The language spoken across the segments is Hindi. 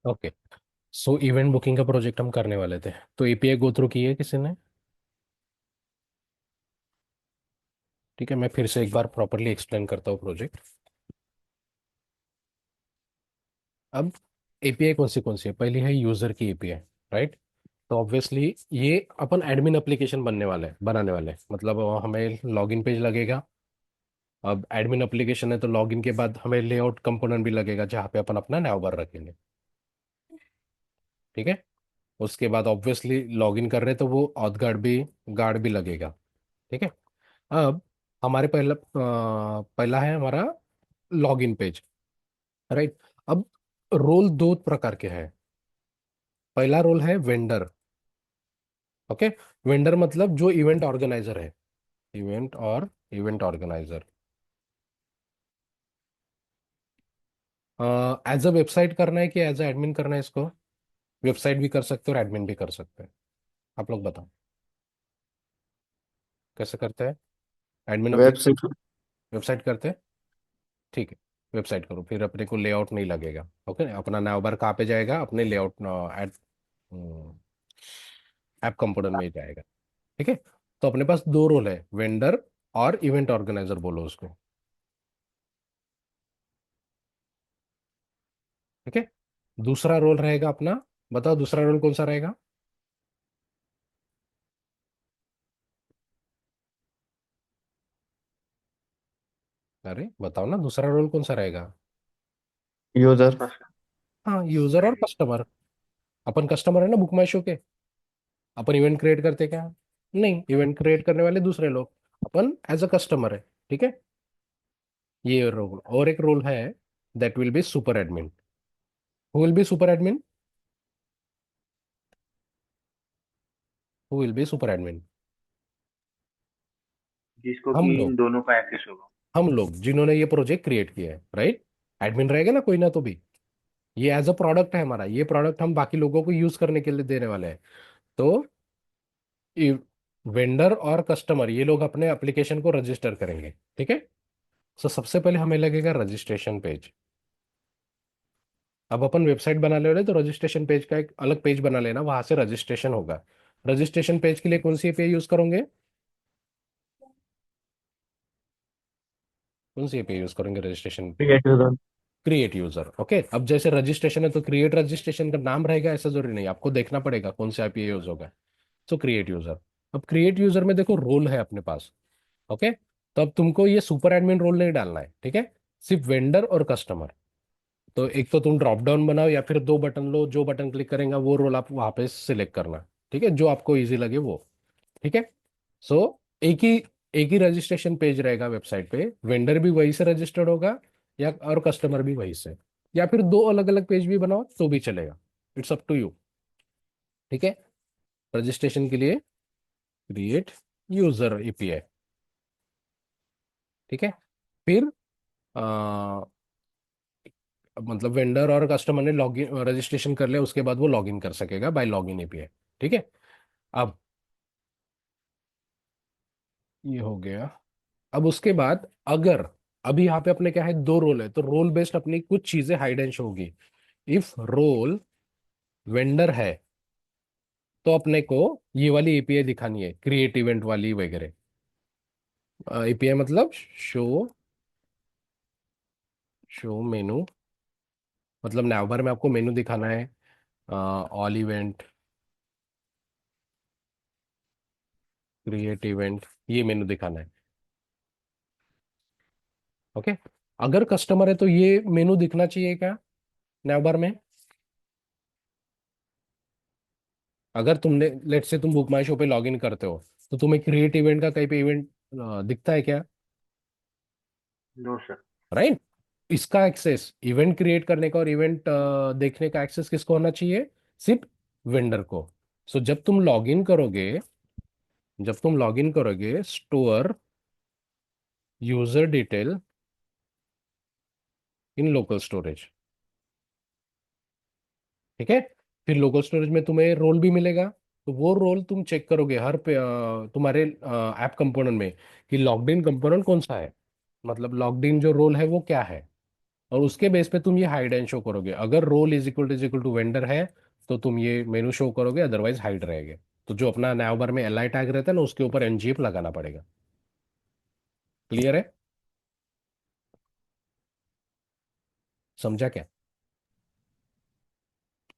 ओके। सो इवेंट बुकिंग का प्रोजेक्ट हम करने वाले थे, तो एपीआई गो थ्रू की है किसी ने? ठीक है, मैं फिर से एक बार प्रॉपरली एक्सप्लेन करता हूँ प्रोजेक्ट। अब एपीआई कौन सी है? पहली है यूजर की एपीआई, राइट? तो ऑब्वियसली ये अपन एडमिन एप्लीकेशन बनाने वाले हैं, मतलब हमें लॉगिन पेज लगेगा। अब एडमिन एप्लीकेशन है तो लॉगिन के बाद हमें लेआउट कंपोनेंट भी लगेगा जहाँ पे अपन अपना नैव बार रखेंगे। ठीक है। उसके बाद ऑब्वियसली लॉगिन कर रहे हैं तो वो ऑथ गार्ड भी लगेगा। ठीक है। अब हमारे पहला है हमारा लॉगिन पेज, राइट? अब रोल दो प्रकार के हैं। पहला रोल है वेंडर। ओके। वेंडर मतलब जो इवेंट ऑर्गेनाइजर है। Event organiser as a website करना है कि एज अ एडमिन करना है इसको? वेबसाइट भी कर सकते हो और एडमिन भी कर सकते हैं। आप लोग बताओ कैसे करते हैं? Admin website. वेबसाइट करते हैं। ठीक है, वेबसाइट करो, फिर अपने को लेआउट नहीं लगेगा। ओके, अपना नाव बार कहाँ पे जाएगा? अपने लेआउट एड ऐप कंपोनेंट में ही जाएगा। ठीक है। तो अपने पास दो रोल है, वेंडर और इवेंट ऑर्गेनाइजर बोलो उसको। ठीक है। दूसरा रोल रहेगा अपना, बताओ दूसरा रोल कौन सा रहेगा? अरे बताओ ना, दूसरा रोल कौन सा रहेगा? यूजर। हाँ, यूजर और कस्टमर। अपन कस्टमर है ना बुक माई शो के। अपन इवेंट क्रिएट करते क्या? नहीं, इवेंट क्रिएट करने वाले दूसरे लोग। अपन एज अ कस्टमर है। ठीक है। ये रोल, और एक रोल है, that will be super admin. Who will be super admin? Who will be super admin? जिसको हम कि लोग। इन दोनों का एक्सेस होगा। हम लोग जिन्होंने ये प्रोजेक्ट क्रिएट किया है, राइट? एडमिन रहेगा ना कोई ना तो भी। ये एज अ प्रोडक्ट है हमारा, ये प्रोडक्ट हम बाकी लोगों को यूज करने के लिए देने वाले हैं। तो वेंडर और कस्टमर ये लोग अपने एप्लीकेशन को रजिस्टर करेंगे। ठीक है। तो सबसे पहले हमें लगेगा रजिस्ट्रेशन पेज। अब अपन वेबसाइट बना ले रहे तो रजिस्ट्रेशन पेज का एक अलग पेज बना लेना, वहां से रजिस्ट्रेशन होगा। रजिस्ट्रेशन पेज के लिए कौन सी एपीआई यूज करोगे? कौन सी एपीआई यूज करेंगे registration? Create user. Create user. Okay. अब जैसे रजिस्ट्रेशन है तो क्रिएट रजिस्ट्रेशन का नाम रहेगा ऐसा जरूरी नहीं, आपको देखना पड़ेगा कौन सा एपीआई यूज होगा। सो क्रिएट यूजर। अब क्रिएट यूजर में देखो रोल है अपने पास। ओके। तो अब तुमको ये सुपर एडमिन रोल नहीं डालना है, ठीक है? सिर्फ वेंडर और कस्टमर। तो एक तो तुम ड्रॉप डाउन बनाओ या फिर दो बटन लो, जो बटन क्लिक करेंगे वो रोल आप वहां पे सिलेक्ट करना। ठीक है, जो आपको इजी लगे वो। ठीक है। सो एक ही रजिस्ट्रेशन पेज रहेगा वेबसाइट पे, वेंडर भी वहीं से रजिस्टर्ड होगा, या और कस्टमर भी वहीं से। या फिर दो अलग अलग पेज भी बनाओ तो भी चलेगा। It's up to you. ठीक है। रजिस्ट्रेशन के लिए क्रिएट यूजर एपीआई। ठीक है। फिर मतलब वेंडर और कस्टमर ने लॉगिन रजिस्ट्रेशन कर लिया, उसके बाद वो लॉगिन कर सकेगा बाय लॉगिन एपीआई। ठीक है। अब ये हो गया। अब उसके बाद अगर अभी यहाँ पे अपने क्या है, दो रोल है तो रोल बेस्ड अपनी कुछ चीजें हाइड एंड शो होगी। इफ रोल वेंडर है तो अपने को ये वाली एपीआई दिखानी है, क्रिएट इवेंट वाली वगैरह। एपीआई मतलब शो शो मेनू, मतलब नैवबार में आपको मेनू दिखाना है। ऑल इवेंट, क्रिएट इवेंट, ये मेनू दिखाना है। ओके। अगर कस्टमर है तो ये मेनू दिखना चाहिए क्या नैवबार में? अगर तुमने लेट्स से तुम बुक माई शो पे लॉग इन करते हो तो तुम्हें क्रिएट इवेंट का कहीं पे इवेंट दिखता है क्या? No sir. राइट। इसका एक्सेस, इवेंट क्रिएट करने का और इवेंट देखने का एक्सेस किसको होना चाहिए? सिर्फ वेंडर को। सो जब तुम लॉग इन करोगे store user detail in local storage. ठीक है। फिर लोकल स्टोरेज में तुम्हें रोल भी मिलेगा। तो वो रोल तुम चेक करोगे तुम्हारे ऐप कंपोनेंट में कि लॉग्ड इन कंपोनेंट कौन सा है, मतलब लॉग्ड इन जो रोल है वो क्या है। और उसके बेस पे तुम ये हाइड एंड शो करोगे। अगर role is equal to vendor है तो तुम ये मेनू शो करोगे, अदरवाइज हाइड रहेगा। तो जो अपना नैव बार में एल टैग रहता है ना, उसके ऊपर एनजीएफ लगाना पड़ेगा। क्लियर है? समझा क्या?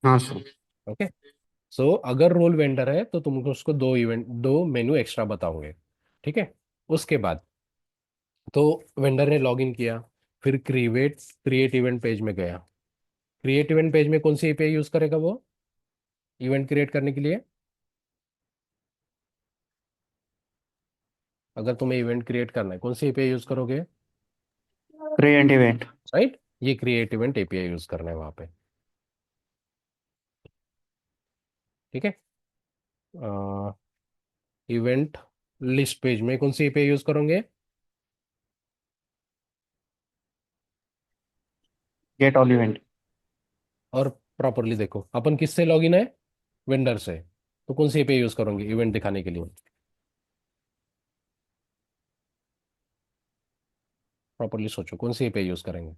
हाँ सर। ओके। सो अगर रोल वेंडर है तो तुमको उसको दो मेनू एक्स्ट्रा बताओगे। ठीक है। उसके बाद तो वेंडर ने लॉग इन किया, फिर क्रिएट इवेंट पेज में गया। क्रिएट इवेंट पेज में कौन सी एपीआई यूज करेगा वो इवेंट क्रिएट करने के लिए? अगर तुम्हें इवेंट क्रिएट करना है, कौन सी एपीआई यूज करोगे? Create event. राइट, ये क्रिएट इवेंट एपीआई यूज करना है वहां पे। ठीक है। इवेंट लिस्ट पेज में कौन सी एपीआई यूज करोगे? Gate all event. और प्रॉपरली देखो, अपन किससे लॉगिन है? वेंडर से। तो कौन सी एपीआई यूज करोगे इवेंट दिखाने के लिए? प्रॉपरली सोचो, कौन सी एपीआई यूज करेंगे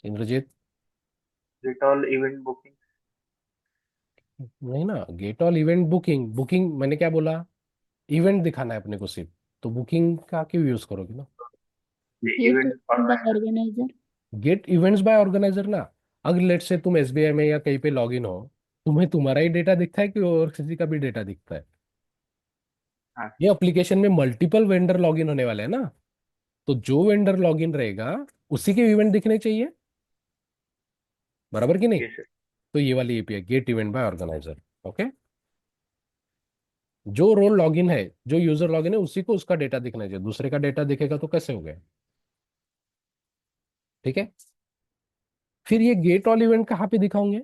Indrajit? Get all event booking. नहीं ना, get all event booking. Booking मैंने क्या बोला? इवेंट दिखाना है अपने को सिर्फ। तो बुकिंग का क्यों यूज करोगे ना? ये ये इवेंट तो organiser. Organiser. Get events by organiser ना। अगर लेट से तुम एसबीआई में या कहीं पे लॉग इन हो, तुम्हें तुम्हारा ही डेटा दिखता है कि और किसी का भी डेटा दिखता है? हाँ। ये एप्लीकेशन में मल्टीपल वेंडर लॉग इन होने वाले हैं ना। तो जो वेंडर लॉग इन रहेगा उसी के इवेंट दिखने चाहिए, बराबर कि नहीं? ये सर। तो ये वाली API get event by organiser. Okay. जो रोल लॉगिन है, जो यूजर लॉगिन है, उसी को उसका डेटा दिखना चाहिए। दूसरे का डेटा दिखेगा तो कैसे हो गया? ठीक है। फिर ये गेट ऑल इवेंट कहाँ पे दिखाओगे?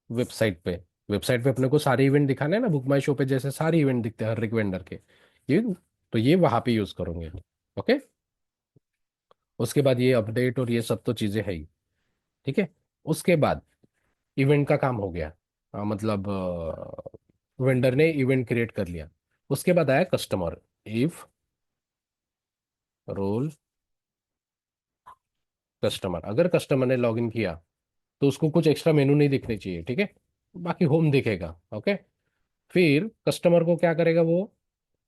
वेबसाइट पे। वेबसाइट पे अपने को सारे इवेंट दिखाने हैं ना, बुक माई शो पे जैसे सारे इवेंट दिखते हैं हर एक वेंडर के। ये तो ये वहां पे यूज करोगे। ओके। उसके बाद ये अपडेट और ये सब तो चीजें है ही। ठीक है। उसके बाद इवेंट का काम हो गया। मतलब वेंडर ने इवेंट क्रिएट कर लिया। उसके बाद आया कस्टमर। इफ रोल कस्टमर, अगर कस्टमर ने लॉगिन किया तो उसको कुछ एक्स्ट्रा मेनू नहीं दिखने चाहिए। ठीक है। बाकी होम दिखेगा। ओके। फिर कस्टमर को क्या करेगा वो?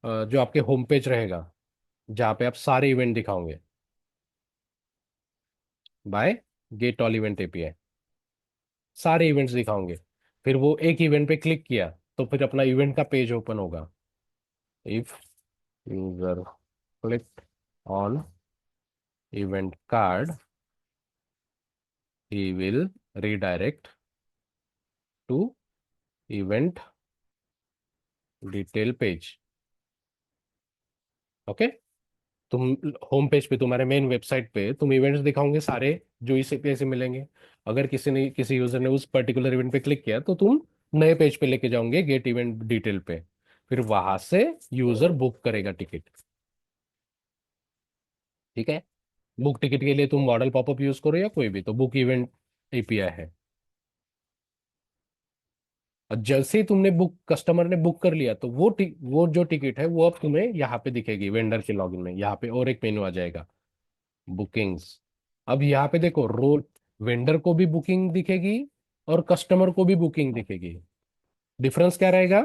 जो आपके होम पेज रहेगा जहाँ पे आप सारे इवेंट दिखाओगे by get all event API, सारे इवेंट्स दिखाओगे। फिर वो एक इवेंट पे क्लिक किया तो फिर अपना इवेंट का पेज ओपन होगा। If user click on event card, he will redirect to event detail page. Okay. तुम होम पेज पे, तुम्हारे मेन वेबसाइट पे तुम इवेंट्स दिखाओगे सारे जो इस एपीआई से मिलेंगे। अगर किसी यूजर ने उस पर्टिकुलर इवेंट पे क्लिक किया तो तुम नए पेज पे लेके जाओगे गेट इवेंट डिटेल पे। फिर वहां से यूजर बुक करेगा टिकट। ठीक है। बुक टिकट के लिए तुम मॉडल पॉपअप यूज करो या कोई भी, तो बुक इवेंट एपीआई है। और जैसे ही तुमने बुक कस्टमर ने बुक कर लिया तो वो जो टिकट है वो अब तुम्हें यहाँ पे दिखेगी वेंडर के लॉगिन में। यहाँ पे और एक मेनू आ जाएगा, बुकिंग्स। अब यहाँ पे देखो, रोल वेंडर को भी बुकिंग दिखेगी और कस्टमर को भी बुकिंग दिखेगी। डिफरेंस क्या रहेगा?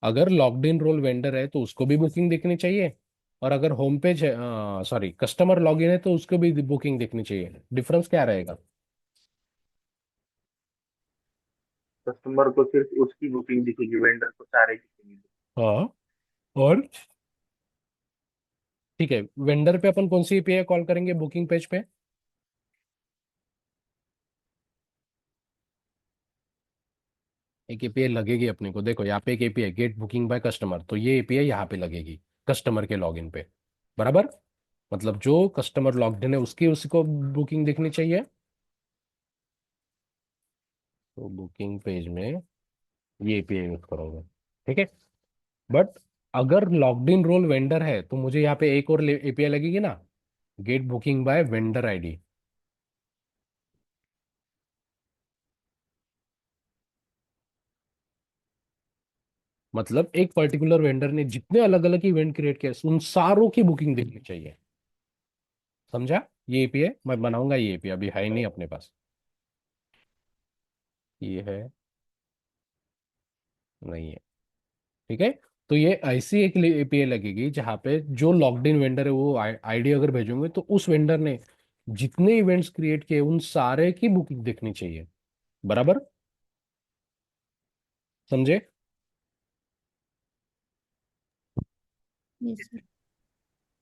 अगर लॉग्ड इन रोल वेंडर है तो उसको भी बुकिंग दिखनी चाहिए, और अगर होम पेज है, सॉरी, कस्टमर लॉगिन है तो उसको भी बुकिंग दिखनी चाहिए। डिफरेंस क्या रहेगा? कस्टमर को सिर्फ उसकी बुकिंग दिखेगी, वेंडर को सारे की दिखेगी। हाँ। और ठीक है, वेंडर पे अपन कौन सी एपीआई कॉल करेंगे बुकिंग पेज पे? एक एपीआई लगेगी अपने को। देखो यहाँ पे एक API get booking by customer, तो ये एपीआई यहाँ पे लगेगी कस्टमर के लॉगिन पे, बराबर। मतलब जो कस्टमर लॉग्ड इन है उसकी उसको बुकिंग दिखनी चाहिए। तो बुकिंग पेज में ये एपीआई यूज करोगे। ठीक है। बट अगर लॉग्ड इन रोल वेंडर है तो मुझे यहाँ पे एक और एपीआई लगेगी ना, get booking by vendor ID. मतलब एक पर्टिकुलर वेंडर ने जितने अलग अलग इवेंट क्रिएट किए उन सारों की बुकिंग दिखनी चाहिए। समझा? ये एपीआई मैं बनाऊंगा, ये एपीआई अभी है ही नहीं अपने पास। ये है, नहीं है। ठीक है। तो ये ऐसी एक एपीआई लगेगी जहां पे जो लॉग्ड इन वेंडर है वो आईडी अगर भेजोगे तो उस वेंडर ने जितने इवेंट्स क्रिएट किए उन सारे की बुकिंग देखनी चाहिए। बराबर? समझे? Yes sir.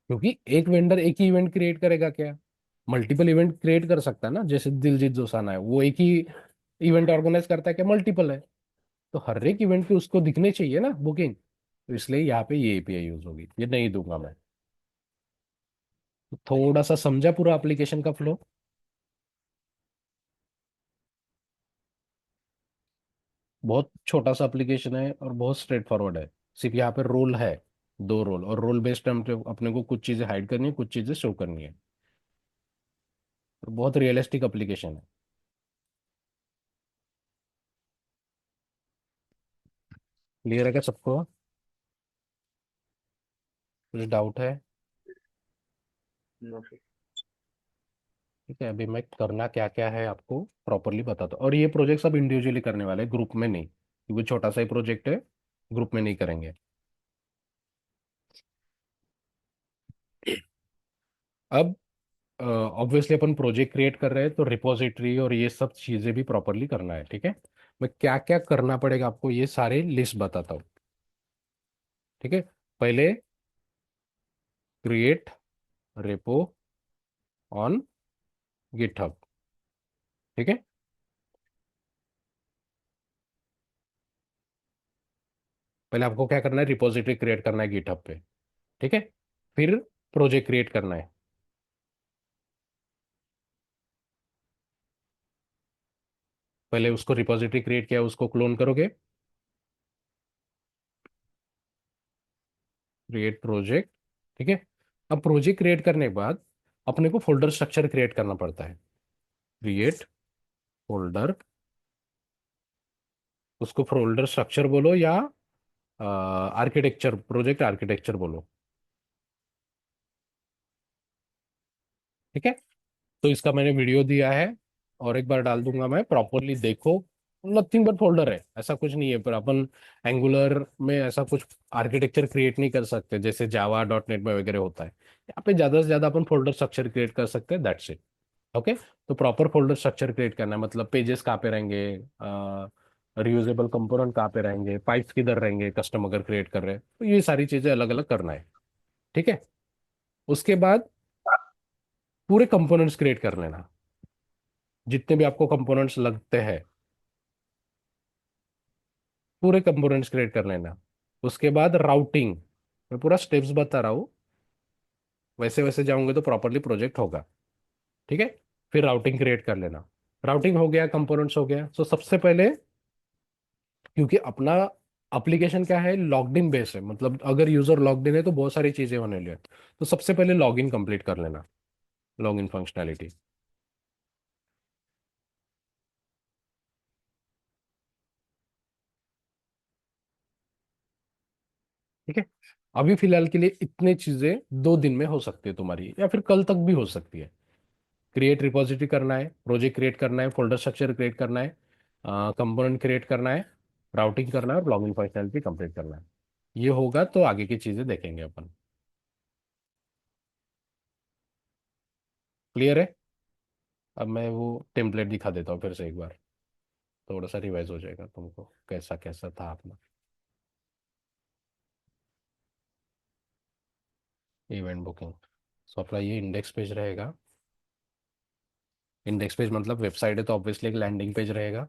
क्योंकि एक वेंडर एक ही इवेंट क्रिएट करेगा क्या? मल्टीपल इवेंट क्रिएट कर सकता है ना, जैसे दिलजीत दोसाना है वो एक ही इवेंट ऑर्गेनाइज करता है क्या? मल्टीपल है। तो हर एक इवेंट की उसको दिखने चाहिए ना बुकिंग। तो इसलिए यहाँ पे ये एपीआई यूज होगी, ये नहीं दूंगा मैं। तो थोड़ा सा समझा पूरा एप्लीकेशन का फ्लो? बहुत छोटा सा एप्लीकेशन है और बहुत स्ट्रेट फॉरवर्ड है। सिर्फ यहाँ पे रोल है, दो रोल, और रोल बेस्ड हम अपने को कुछ चीजें हाइड करनी है, कुछ चीजें शो करनी है। तो बहुत रियलिस्टिक एप्लीकेशन है। क्लियर है क्या सबको? कुछ डाउट है? No sir. ठीक है, अभी मैं करना क्या क्या है आपको प्रॉपरली बताता हूँ। और ये प्रोजेक्ट सब इंडिविजुअली करने वाले हैं, ग्रुप में नहीं, क्योंकि छोटा सा ही प्रोजेक्ट है, ग्रुप में नहीं करेंगे। अब ऑब्वियसली अपन प्रोजेक्ट क्रिएट कर रहे हैं तो रिपोजिटरी और ये सब चीजें भी प्रॉपरली करना है। ठीक है, मैं क्या क्या करना पड़ेगा आपको ये सारे लिस्ट बताता हूँ। ठीक है, पहले क्रिएट रेपो ऑन गिटहब। ठीक है, पहले आपको क्या करना है, रिपोजिटरी क्रिएट करना है गिटहब पे। ठीक है, फिर प्रोजेक्ट क्रिएट करना है। पहले उसको रिपोजिटरी क्रिएट किया उसको क्लोन करोगे, क्रिएट प्रोजेक्ट। ठीक है, अब प्रोजेक्ट क्रिएट करने के बाद अपने को फोल्डर स्ट्रक्चर क्रिएट करना पड़ता है। क्रिएट फोल्डर, उसको फोल्डर स्ट्रक्चर बोलो या आर्किटेक्चर, प्रोजेक्ट आर्किटेक्चर बोलो। ठीक है, तो इसका मैंने वीडियो दिया है और एक बार डाल दूंगा मैं, प्रॉपरली देखो। नथिंग बट फोल्डर है, ऐसा कुछ नहीं है। पर अपन एंगुलर में ऐसा कुछ आर्किटेक्चर क्रिएट नहीं कर सकते जैसे जावा डॉट नेट में वगैरह होता है। यहाँ पे ज्यादा से ज्यादा अपन फोल्डर स्ट्रक्चर क्रिएट कर सकते हैं, दैट्स इट। ओके, तो प्रॉपर फोल्डर स्ट्रक्चर क्रिएट करना है, मतलब पेजेस कहाँ पे रहेंगे, रियूजेबल कंपोनेंट कहाँ पे रहेंगे, पाइप्स किधर रहेंगे, कस्टम अगर क्रिएट कर रहे हैं तो ये सारी चीजें अलग अलग करना है। ठीक है, उसके बाद पूरे कंपोनेंट्स क्रिएट कर लेना, जितने भी आपको कंपोनेंट्स लगते हैं पूरे कंपोनेंट्स क्रिएट कर लेना। उसके बाद राउटिंग, मैं पूरा स्टेप्स बता रहा हूँ, वैसे वैसे जाऊंगे तो प्रॉपरली प्रोजेक्ट होगा। ठीक है, फिर राउटिंग क्रिएट कर लेना। राउटिंग हो गया, कंपोनेंट्स हो गया, तो सबसे पहले, क्योंकि अपना एप्लीकेशन क्या है, लॉग्ड इन बेस है, मतलब अगर यूजर लॉग्ड इन है तो बहुत सारी चीजें होने लगे। तो सबसे पहले लॉगिन कंप्लीट कर लेना, लॉगिन फंक्शनैलिटी। ठीक है, अभी फिलहाल के लिए इतने चीजें 2 दिन में हो सकती है तुम्हारी, या फिर कल तक भी हो सकती है। क्रिएट रिपोजिटरी करना है, प्रोजेक्ट क्रिएट करना है, फोल्डर स्ट्रक्चर क्रिएट करना है, कंपोनेंट क्रिएट करना है, राउटिंग करना है और लॉगिन फंक्शनैलिटी कंप्लीट करना है। ये होगा तो आगे की चीजें देखेंगे अपन। क्लियर है? अब मैं वो टेम्पलेट दिखा देता हूँ फिर से एक बार, थोड़ा सा रिवाइज हो जाएगा तुमको कैसा कैसा था अपना इवेंट बुकिंग। सो अपना ये इंडेक्स पेज रहेगा। इंडेक्स पेज मतलब वेबसाइट है तो ऑब्वियसली एक लैंडिंग पेज रहेगा।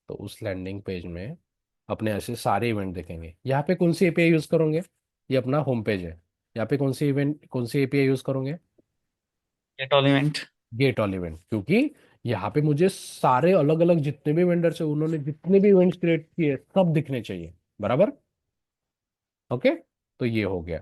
तो उस लैंडिंग पेज में अपने ऐसे सारे इवेंट देखेंगे। यहाँ पे कौन सी एपीआई यूज करोगे? ये अपना होम पेज है। यहाँ पे कौन सी इवेंट, कौन सी एपीआई यूज करोगे? Gate all event. Gate all event, क्योंकि यहाँ पे मुझे सारे अलग अलग जितने भी वेंडर्स है उन्होंने जितने भी इवेंट्स क्रिएट किए सब दिखने चाहिए। बराबर? ओके, तो ये हो गया।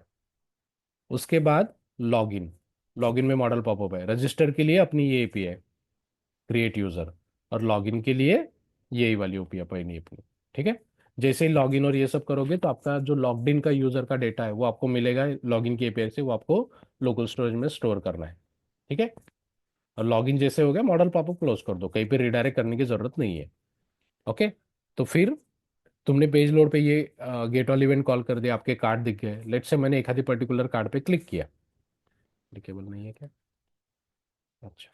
उसके बाद लॉगिन, लॉगिन में मॉडल पॉपअप है, रजिस्टर के लिए अपनी ये एपीआई क्रिएट यूजर, और लॉगिन के लिए यही वाली ओपी अपनी अपनी। ठीक है, जैसे ही लॉगिन और ये सब करोगे तो आपका जो लॉग्ड इन का यूजर का डेटा है वो आपको मिलेगा लॉगिन की एपीआई से, वो आपको लोकल स्टोरेज में स्टोर करना है। ठीक है। और लॉगिन जैसे हो गया, मॉडल पॉपअप क्लोज कर दो, कहीं पे रिडायरेक्ट करने की जरूरत नहीं है। ओके। तो फिर तुमने पेज लोड पे ये गेट ऑल इवेंट कॉल कर दिया, आपके कार्ड दिख गए। लेट से मैंने एक आधी पर्टिकुलर कार्ड पे क्लिक किया, क्लिकेबल नहीं है क्या? अच्छा।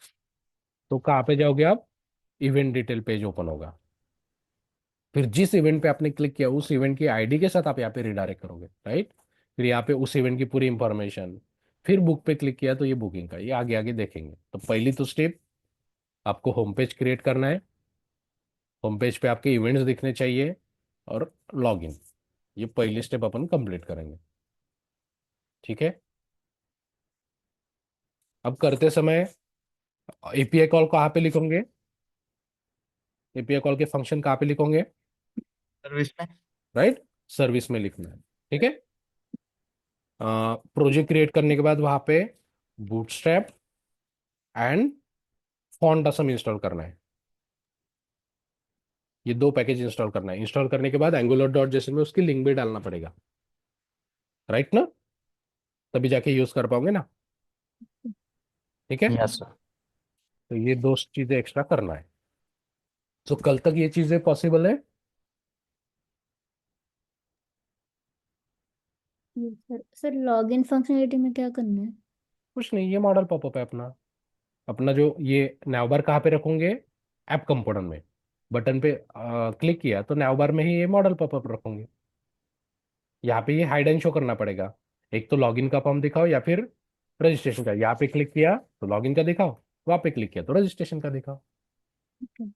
तो कहाँ पे जाओगे आप? इवेंट डिटेल पेज ओपन होगा। फिर जिस इवेंट पे आपने क्लिक किया उस इवेंट की आईडी के साथ आप यहाँ पे रिडायरेक्ट करोगे, राइट। फिर यहाँ पे उस इवेंट की पूरी इंफॉर्मेशन। फिर बुक पे क्लिक किया तो ये बुकिंग का, ये आगे आगे देखेंगे। तो पहली तो स्टेप, आपको होम पेज क्रिएट करना है। होम पेज पे आपके इवेंट्स दिखने चाहिए और लॉगिन। ये पहली स्टेप अपन कंप्लीट करेंगे, ठीक है। अब करते समय एपीआई कॉल कहाँ पे लिखोगे? एपीआई कॉल के फंक्शन कहाँ पे लिखोगे? सर्विस में। राइट, सर्विस में लिखना है, ठीक है। प्रोजेक्ट क्रिएट करने के बाद वहां पे bootstrap and font Assam install करना है। ये दो पैकेज इंस्टॉल करना है। इंस्टॉल करने के बाद एंगुलर डॉट जेसन में उसकी लिंक भी डालना पड़ेगा, राइट ना? तभी जाके यूज कर पाओगे ना, ठीक है। Yes sir. तो ये दो चीजें एक्स्ट्रा करना है। तो कल तक ये चीजें पॉसिबल है। सर सर लॉगिन फंक्शनलिटी में क्या करना है? कुछ नहीं, ये मॉडल पॉपअप है अपना। अपना जो ये नैवबार कहाँ पे रखोगे? ऐप कंपोनेंट में। बटन पे क्लिक किया तो नैवबार में ही ये मॉडल पॉपअप रखोगे। यहाँ पे ये हाइड एंड शो करना पड़ेगा। एक तो लॉगिन का फॉर्म दिखाओ या फिर रजिस्ट्रेशन का। यहाँ पे क्लिक किया तो लॉगिन का दिखाओ, वहाँ पे क्लिक किया तो रजिस्ट्रेशन का दिखाओ। Okay.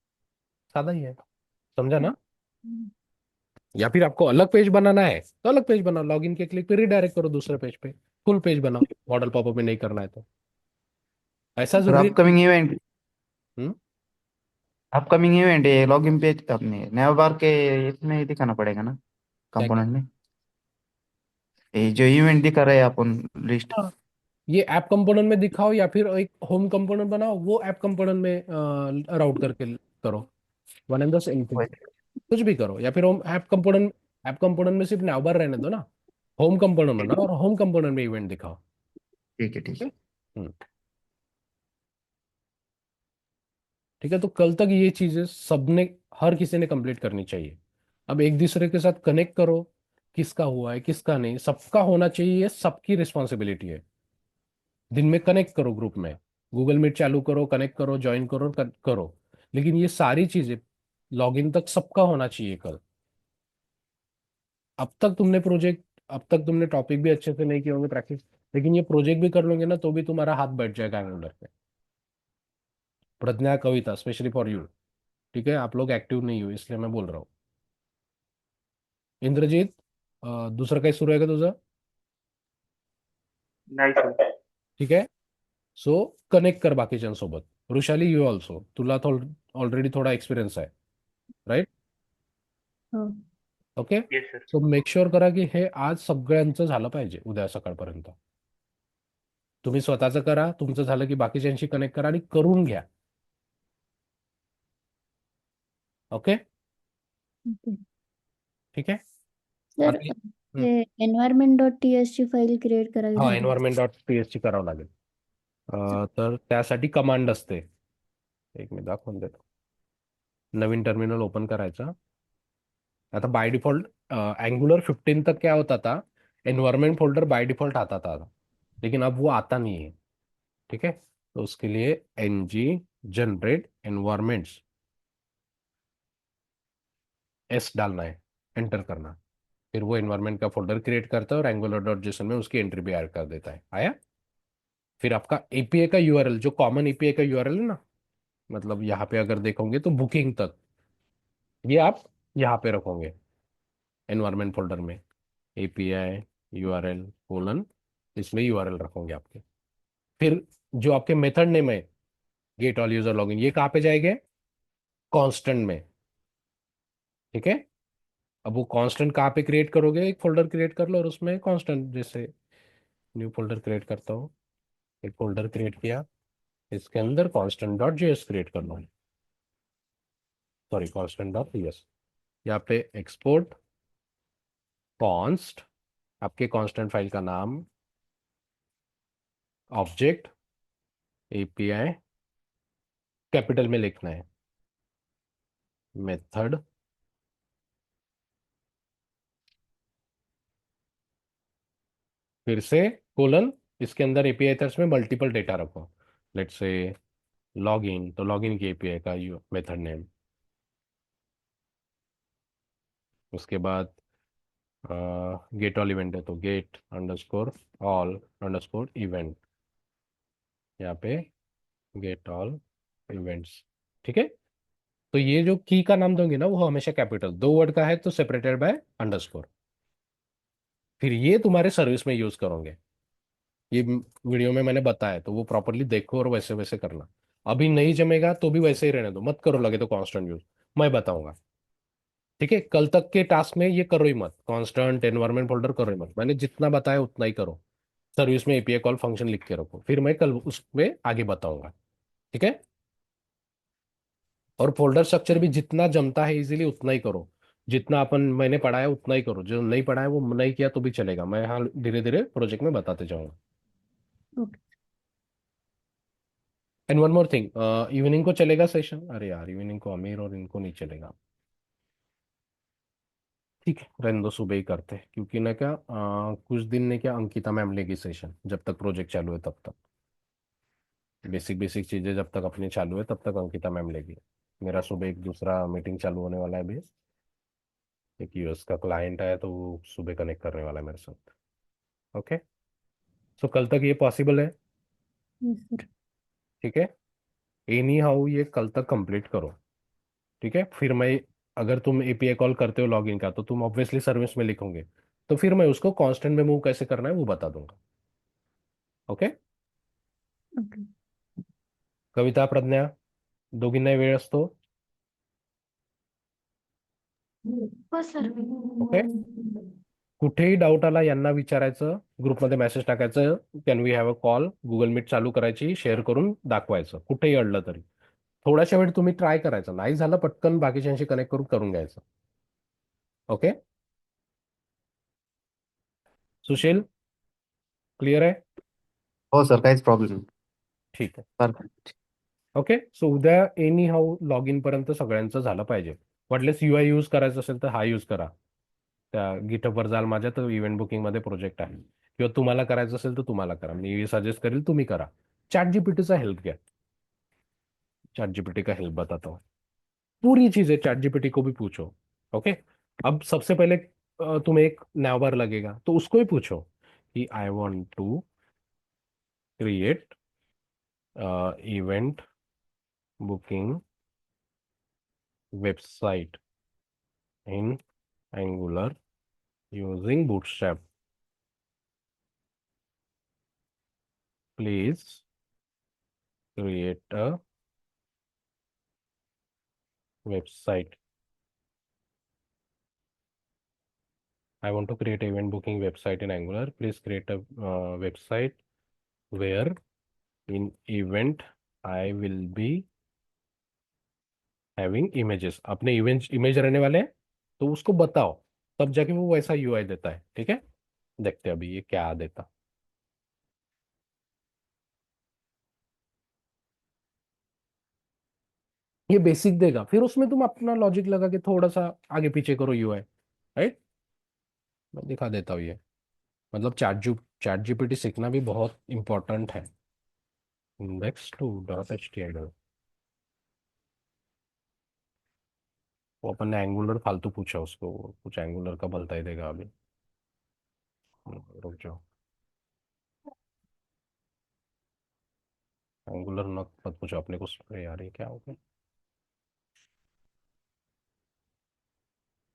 सादा ही है, समझा ना? हम्म, या फिर आपको अलग पेज बनाना है तो अलग पेज बनाओ, लॉगिन के क्लिक पे रिडायरेक्ट करो दूसरे पेज पे। फुल पेज बनाओ, मॉडल पॉपअप में नहीं करना है तो। ऐसा और जरूरी नहीं। अपकमिंग इवेंट, हम्म। अपकमिंग इवेंट ये लॉगिन पेज अपने नया बार के इसमें ही दिखाना पड़ेगा ना, क्या क्या? कंपोनेंट में। ये जो इवेंट दिखा रहे हैं अपन लिस्ट। हाँ, ये ऐप कंपोनेंट में दिखाओ या फिर एक होम कंपोनेंट बनाओ, वो ऐप कंपोनेंट में राउट करके करो। One and the same thing. कुछ भी करो, या फिर होम ऐप कंपोनेंट में सिर्फ नाउ बार रहने दो ना। होम कंपोनेंट बनाओ और होम कंपोनेंट में इवेंट दिखाओ। ठीक है ठीक ठीक है। है। हम्म, ठीक है। तो कल तक ये चीजें सबने, हर किसी ने कंप्लीट करनी चाहिए। अब एक दूसरे के साथ कनेक्ट करो, किसका हुआ है किसका नहीं, सबका होना चाहिए, ये सबकी रिस्पॉन्सिबिलिटी है। दिन में कनेक्ट करो ग्रुप में, गूगल मीट चालू करो, कनेक्ट करो, ज्वाइन करो, करो। लेकिन ये सारी चीजें लॉगिन तक सबका होना चाहिए कल। अब तक तुमने टॉपिक भी अच्छे से नहीं किए होंगे प्रैक्टिस, लेकिन ये प्रोजेक्ट भी कर लोगे ना तो भी तुम्हारा हाथ बैठ जाएगा एंगुलर पे। प्रज्ञा कविता स्पेशली फॉर यू। ठीक है, आप लोग एक्टिव नहीं हो इसलिए मैं बोल रहा हूँ। इंद्रजीत, दुसरं काही सुरू आहे का तुझं? नाही सर. ठीक आहे. सो कनेक्ट कर बाकीच्यांसोबत. वृषाली, यू ऑल्सो, तुला ऑलरेडी थोडा एक्सपिरियन्स आहे, राईट? हाँ. Okay. Yes sir. So make sure करा की हे आज सगळ्यांचं झालं पाहिजे उद्या सकाळपर्यंत. तुम्ही स्वतःचं करा, तुमचं झालं की बाकीच्यांशी कनेक्ट करा आणि करून घ्या. ओके. ओके. ठीक आहे. सर आता हम्म, ते environment.txt फाईल क्रिएट करावी हा, लागेल. एन्व्हायरमेंट डॉट पी एच ची करावं लागेल. तर त्यासाठी कमांड असते. एक मी दाखवून देतो. नवीन टर्मिनल ओपन करायचा. आता बाय डिफॉल्ट एंगुलर 15 तक क्या होता था, एनवायरमेंट फोल्डर बाय डिफॉल्ट आता था, लेकिन अब वो आता नहीं है। ठीक है। तो उसके लिए एनजी जनरेट एनवायरमेंट्स एस डालना है, एंटर करना। फिर वो एनवायरमेंट का फोल्डर क्रिएट करता है और एंगुलर डॉट जेसन में उसकी एंट्री भी ऐड कर देता है। आया? फिर आपका एपीआई का यूआरएल, जो कॉमन एपीआई का यूआरएल है ना, मतलब यहाँ पे अगर देखोगे तो बुकिंग तक, ये आप यहाँ पे रखोगे एनवायरमेंट फोल्डर में। एपीआई यूआरएल कोलन, इसमें यूआरएल रखोगे आपके। फिर जो आपके मेथड नेम है, गेट ऑल यूजर लॉगिन, ये कहाँ पे जाएंगे? कांस्टेंट में। ठीक है। अब वो कांस्टेंट कहाँ पे क्रिएट करोगे? एक फोल्डर क्रिएट कर लो और उसमें कांस्टेंट, जैसे न्यू फोल्डर क्रिएट करता हूँ, एक फोल्डर क्रिएट किया, इसके अंदर कांस्टेंट डॉट जेएस क्रिएट कर लो। Sorry, constant dot JS. यहाँ पे एक्सपोर्ट कॉन्स्ट, आपके कांस्टेंट फाइल का नाम, ऑब्जेक्ट, एपीआई कैपिटल में लिखना है, मेथड फिर से कोलन, इसके अंदर एपीआई तर्स में मल्टीपल डेटा रखो। लेट्स से लॉगिन, तो लॉगिन की एपीआई का मेथड नेम। उसके बाद गेट ऑल इवेंट है तो get underscore all underscore event, यहाँ पे गेट ऑल इवेंट्स। ठीक है, तो ये जो की का नाम दोगे ना वो हमेशा कैपिटल, 2 वर्ड का है तो सेपरेटेड बाय अंडरस्कोर। फिर ये तुम्हारे सर्विस में यूज करोगे, ये वीडियो में मैंने बताया, तो वो प्रॉपरली देखो और वैसे वैसे करना। अभी नहीं जमेगा तो भी वैसे ही रहने दो, मत करो लगे तो कांस्टेंट यूज, मैं बताऊंगा। ठीक है, कल तक के टास्क में ये करो ही मत, कांस्टेंट एनवायरमेंट फोल्डर करो ही मत, मैंने जितना बताया उतना ही करो। सर्विस में एपीआई कॉल फंक्शन लिख के रखो, फिर मैं कल उसमें आगे बताऊंगा। ठीक है, और फोल्डर स्ट्रक्चर भी जितना जमता है इजीली उतना ही करो, जितना अपन मैंने पढ़ा है उतना ही करो, जो नहीं पढ़ा है वो नहीं किया तो भी चलेगा, मैं हाँ धीरे धीरे प्रोजेक्ट में बताते जाऊंगा। Okay. And one more thing, evening को चलेगा सेशन? अरे यार इवनिंग को अमीर और इनको नहीं चलेगा। ठीक है रहने दो, सुबह ही करते हैं, क्योंकि ना क्या कुछ दिन ने क्या अंकिता मैम लेगी सेशन, जब तक प्रोजेक्ट चालू है तब तक, बेसिक बेसिक चीजें जब तक अपनी चालू है तब तक अंकिता मैम लेगी। मेरा सुबह एक दूसरा मीटिंग चालू होने वाला है भी, एक यूएस का क्लाइंट है तो वो सुबह कनेक्ट करने वाला है मेरे साथ। ओके, सो कल तक ये पॉसिबल है? Yes sir. ठीक है, एनी हाउ ये कल तक कंप्लीट करो। ठीक है, फिर मैं, अगर तुम एपीआई कॉल करते हो लॉगिन का तो तुम ऑब्वियसली सर्विस में लिखोगे, तो फिर मैं उसको कांस्टेंट में मूव कैसे करना है वो बता दूंगा। Okay, okay. कविता प्रज्ञा दोघींनाही वेळ असतो? हो सर। ओके, कुठेही डाऊट आला यांना विचारायचं, ग्रुपमध्ये मेसेज टाकायचं, can we have a call, Google Meet चालू करायची, शेअर करून दाखवायचं, कुठेही अडलं तरी थोड्याशा वेळ तुम्ही ट्राय करायचं, नाही झालं पटकन बाकीच्यांशी कनेक्ट करून करून घ्यायचं। ओके, सुशील क्लिअर आहे? हो सर, काहीच प्रॉब्लेम नाही. ठीक आहे, परफेक्ट. ओके, सो उद्या एनी हाऊ लॉग इन पर्यंत सगळ्यांचं झालं पाहिजे। वाटलेस यूआय यूज करायचा असेल तर हा यूज करा, त्या गिटहबवर जाल माझ्या, तर इव्हेंट बुकिंग मध्ये प्रोजेक्ट आहे, किंवा तुम्हाला करायचं असेल तर तुम्हाला करा, मी सजेस्ट करेल तुम्ही करा। चैट जीपीटी का हेल्प घ्या, चैट जीपीटी का हेल्प बताता हूँ, पूरी चीजें चैट जीपीटी को भी पूछो। ओके, अब सबसे पहले तुम्हें एक नैवबार लगेगा तो उसको ही पूछो कि I want to create event booking website in Angular using bootstrap, please create a website, I want to create an event booking website in Angular, please create a website where in event I will be having images, अपने इमेज रहने वाले हैं तो उसको बताओ, तब जाके वो वैसा यूआई देता है। ठीक है, देखते हैं अभी ये क्या देता। ये बेसिक देगा, फिर उसमें तुम अपना लॉजिक लगा के थोड़ा सा आगे पीछे करो यूआई। राइट, मैं दिखा देता हूँ ये, मतलब चैट जीपीटी सीखना भी बहुत इंपॉर्टेंट है। Index to dot H T I, वो अपन ने एंगुलर फालतू पूछा उसको, वो कुछ एंगुलर का बलता ही देगा अभी। रुक जाओ, एंगुलर मत पूछो अपने को, अरे यार ये क्या हो गया,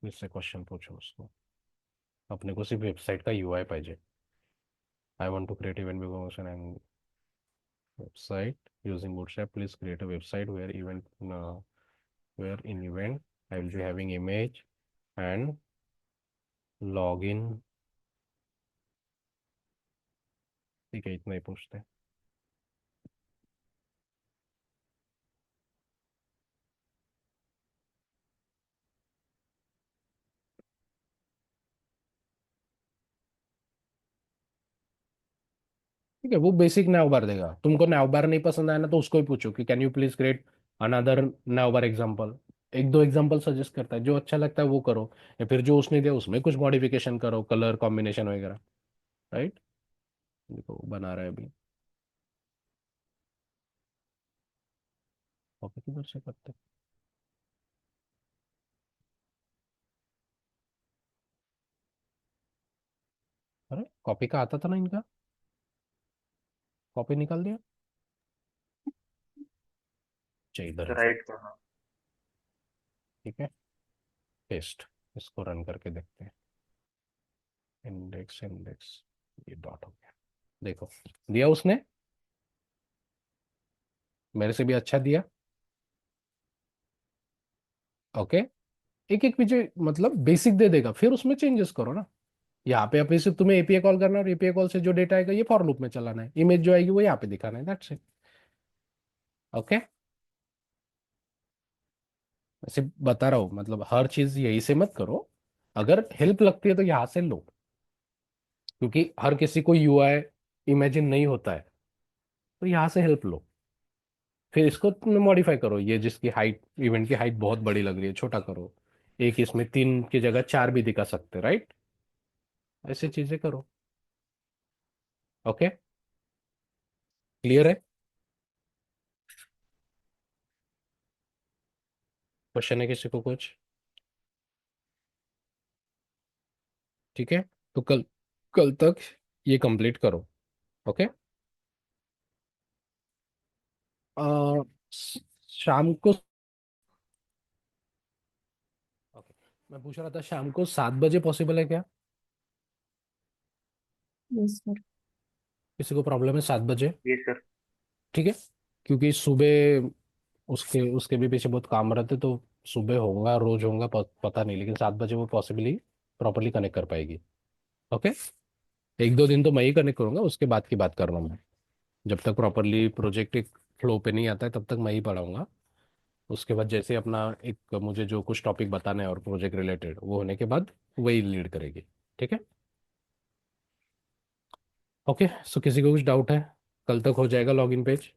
इससे क्वेश्चन पूछो उसको, अपने को सिर्फ वेबसाइट का यूआई पाहिजे। I want to create event function and website using bootstrap, please create a website where where in event I will be having image and login। ठीक है, इतना ही पूछते हैं। ठीक है, वो बेसिक नैवबार देगा। तुमको नैवबार नहीं पसंद आया ना तो उसको ही पूछो कि can you please create another navbar example. एक दो एग्जांपल सजेस्ट करता है, जो अच्छा लगता है वो करो, या फिर जो उसने दिया उसमें कुछ मॉडिफिकेशन करो, कलर कॉम्बिनेशन वगैरह। राइट। देखो बना रहा है अभी। कॉपी किधर से करते हैं? अरे कॉपी का आता था ना इनका, कॉपी निकाल दिया। चाहिए इधर है। राइट का, हाँ। ठीक है, पेस्ट। इसको रन करके देखते हैं। इंडेक्स इंडेक्स, ये डॉट हो गया। देखो दिया उसने, मेरे से भी अच्छा दिया। ओके। एक एक पीछे मतलब बेसिक दे देगा, फिर उसमें चेंजेस करो ना। यहाँ पे अभी सिर्फ तुम्हें एपीआई कॉल करना है, और एपीआई कॉल से जो डेटा आएगा ये फॉर लूप में चलाना है, इमेज जो आएगी वो यहाँ पे दिखाना है, दैट्स इट। ओके। ऐसे बता रहा हूँ, मतलब हर चीज यही से मत करो। अगर हेल्प लगती है तो यहाँ से लो, क्योंकि हर किसी को यूआई इमेजिन नहीं होता है, तो यहाँ से हेल्प लो। फिर इसको तुम मॉडिफाई करो, ये जिसकी हाइट, इवेंट की हाइट बहुत बड़ी लग रही है, छोटा करो। एक इसमें 3 की जगह 4 भी दिखा सकते, राइट। ऐसी चीजें करो। ओके, क्लियर है? क्वेश्चन है किसी को कुछ? ठीक है, तो कल कल तक ये कंप्लीट करो। ओके। शाम को। ओके, मैं पूछ रहा था शाम को 7 बजे पॉसिबल है क्या? Yes sir. किसी को प्रॉब्लम है 7 बजे? ये सर। ठीक है, क्योंकि सुबह उसके उसके भी पीछे बहुत काम रहते, तो सुबह होगा रोज होगा पता नहीं, लेकिन 7 बजे वो पॉसिबली प्रॉपरली कनेक्ट कर पाएगी। ओके। एक दो दिन तो मैं ही कनेक्ट करूंगा, उसके बाद की बात कर रहा हूँ मैं। जब तक प्रॉपरली प्रोजेक्ट एक फ्लो पे नहीं आता है तब तक मैं ही पढ़ाऊंगा। उसके बाद जैसे अपना एक मुझे जो कुछ टॉपिक बताना है और प्रोजेक्ट रिलेटेड वो होने के बाद वही लीड करेगी। ठीक है। ओके, सो किसी को कुछ डाउट है? कल तक हो जाएगा लॉगिन पेज।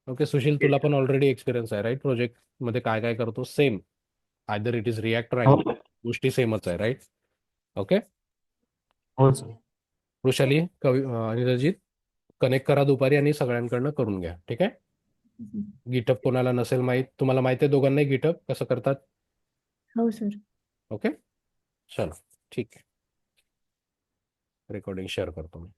ओके सुशील, ये तुला सर। पण ऑलरेडी एक्सपिरियन्स आहे राईट, प्रोजेक्ट मध्ये काय काय करतो same, either it is react or हो अँग्युलर, गोष्टी सेमच आहे, राईट. ओके. हो सर. वृषाली, आणि रजित, कनेक्ट करा दुपारी आणि सगळ्यांकडनं करून घ्या, ठीक आहे. गिटअप कोणाला नसेल माहीत, तुम्हाला माहिती आहे दोघांनाही गिटअप कसं करतात? हो सर. ओके, चलो ठीक आहे. रेकॉर्डिंग शेअर करतो मी.